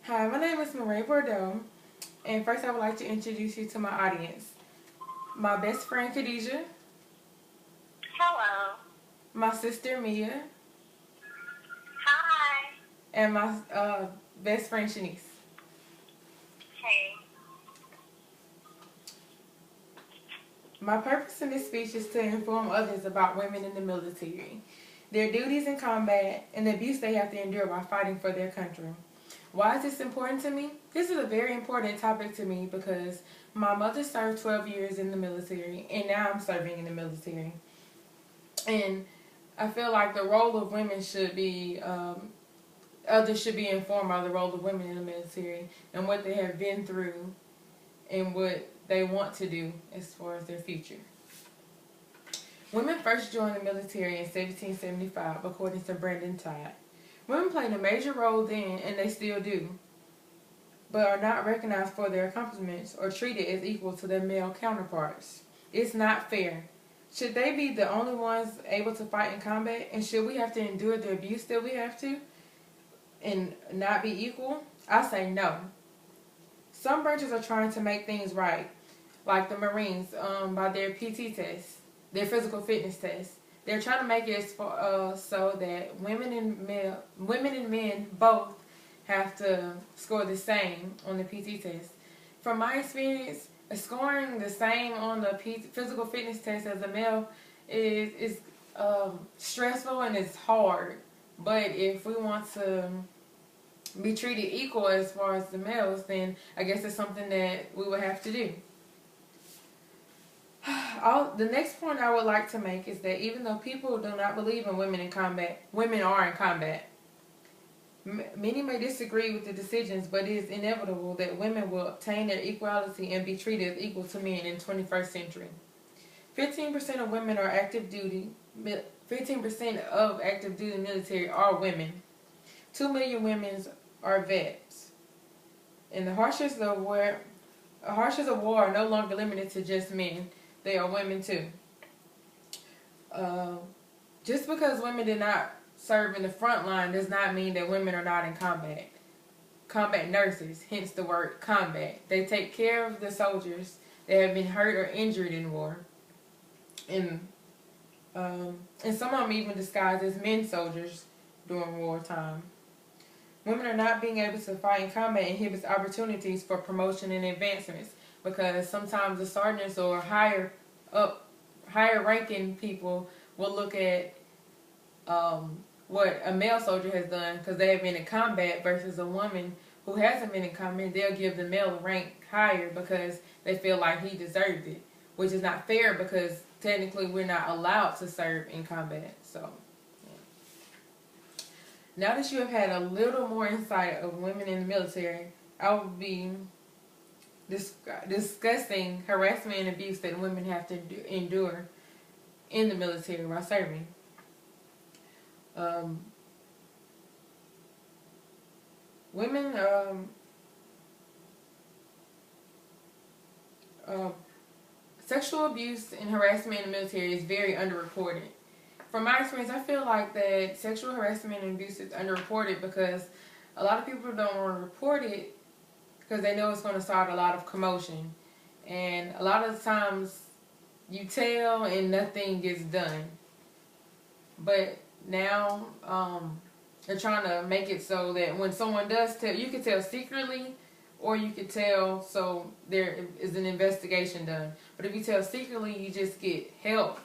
Hi, my name is Marae Bordeaux, and first I would like to introduce you to my audience. My best friend Khadijah, Hello. my sister Mia, Hi. and my best friend Shanice. Hey. My purpose in this speech is to inform others about women in the military, their duties in combat, and the abuse they have to endure while fighting for their country. Why is this important to me? This is a very important topic to me because my mother served 12 years in the military, and now I'm serving in the military. And I feel like the role of women should be, others should be informed by the role of women in the military and what they have been through and what they want to do as far as their future. Women first joined the military in 1775, according to Brandon Todd. Women played a major role then, and they still do, but are not recognized for their accomplishments or treated as equal to their male counterparts. It's not fair. Should they be the only ones able to fight in combat, and should we have to endure the abuse that we have to and not be equal? I say no. Some branches are trying to make things right, like the Marines, by their PT test, their physical fitness test. They're trying to make it so that women and men both have to score the same on the PT test. From my experience, scoring the same on the physical fitness test as a male is stressful and it's hard. But if we want to be treated equal as far as the males, then I guess it's something that we would have to do. The next point I would like to make is that even though people do not believe in women in combat, women are in combat. Many may disagree with the decisions, but it is inevitable that women will obtain their equality and be treated as equal to men in the 21st century. 15% of women are active duty. 15% of active duty military are women. 2 million women are vets. And the harshness of war are no longer limited to just men. They are women too. Just because women did not serve in the front line does not mean that women are not in combat. Combat nurses, hence the word combat. They take care of the soldiers that have been hurt or injured in war. And some of them even disguised as men soldiers during wartime. Women are not being able to fight in combat inhibits opportunities for promotion and advancements because sometimes the sergeants or higher ranking people will look at what a male soldier has done because they have been in combat versus a woman who hasn't been in combat. They'll give the male a rank higher because they feel like he deserved it, which is not fair because technically we're not allowed to serve in combat. So now that you have had a little more insight of women in the military, I will be discussing harassment and abuse that women have to endure in the military while serving. Women, sexual abuse and harassment in the military is very underreported. From my experience, I feel like that sexual harassment and abuse is underreported because a lot of people don't want to report it because they know it's going to start a lot of commotion. And a lot of times you tell and nothing gets done. But now they're trying to make it so that when someone does tell, you can tell secretly or you could tell so there is an investigation done. But if you tell secretly, you just get help.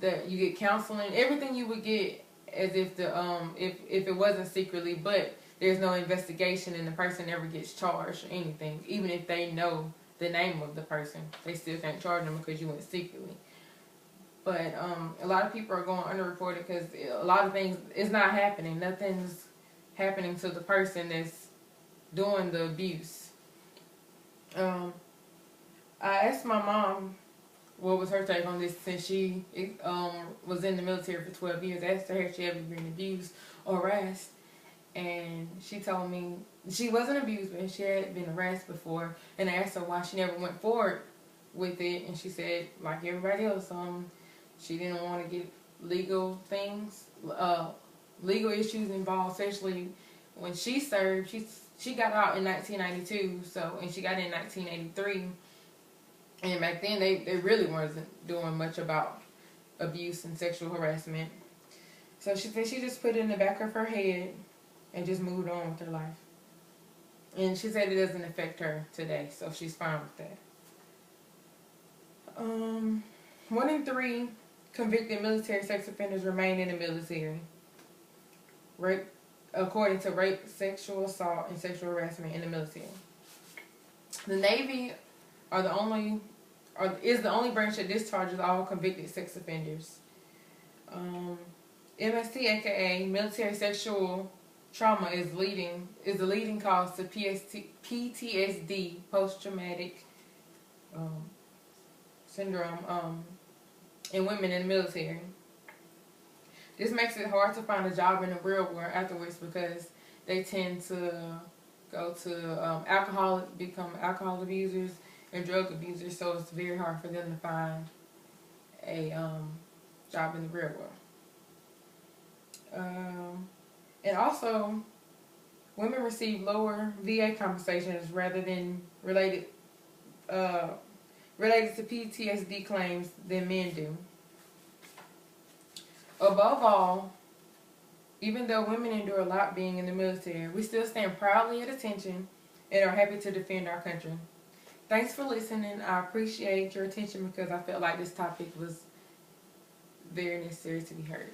You get counseling, everything you would get as if if it wasn't secretly, but there's no investigation and the person never gets charged or anything. Even if they know the name of the person, they still can't charge them because you went secretly. But a lot of people are going underreported because a lot of things is not happening. Nothing's happening to the person that's doing the abuse. I asked my mom what was her take on this since she was in the military for 12 years. I asked her if she ever been abused or harassed. And she told me she wasn't abused, but she had been harassed before. And I asked her why she never went forward with it. And she said, like everybody else, she didn't want to get legal things, legal issues involved, especially when she served. she got out in 1992, and she got in 1983. And back then, they really wasn't doing much about abuse and sexual harassment. So she said she just put it in the back of her head and just moved on with her life. And she said it doesn't affect her today, so she's fine with that. 1 in 3 convicted military sex offenders remain in the military. Rape, according to rape, sexual assault, and sexual harassment in the military. The Navy is the only branch that discharges all convicted sex offenders. MST, aka military sexual trauma, is the leading cause to PTSD, post-traumatic syndrome, in women in the military. This makes it hard to find a job in the real world afterwards because they tend to go to become alcohol abusers and drug abusers, so it's very hard for them to find a job in the real world. And also, women receive lower VA compensations rather than related to PTSD claims than men do. Above all, even though women endure a lot being in the military, we still stand proudly at attention and are happy to defend our country. Thanks for listening. I appreciate your attention because I felt like this topic was very necessary to be heard.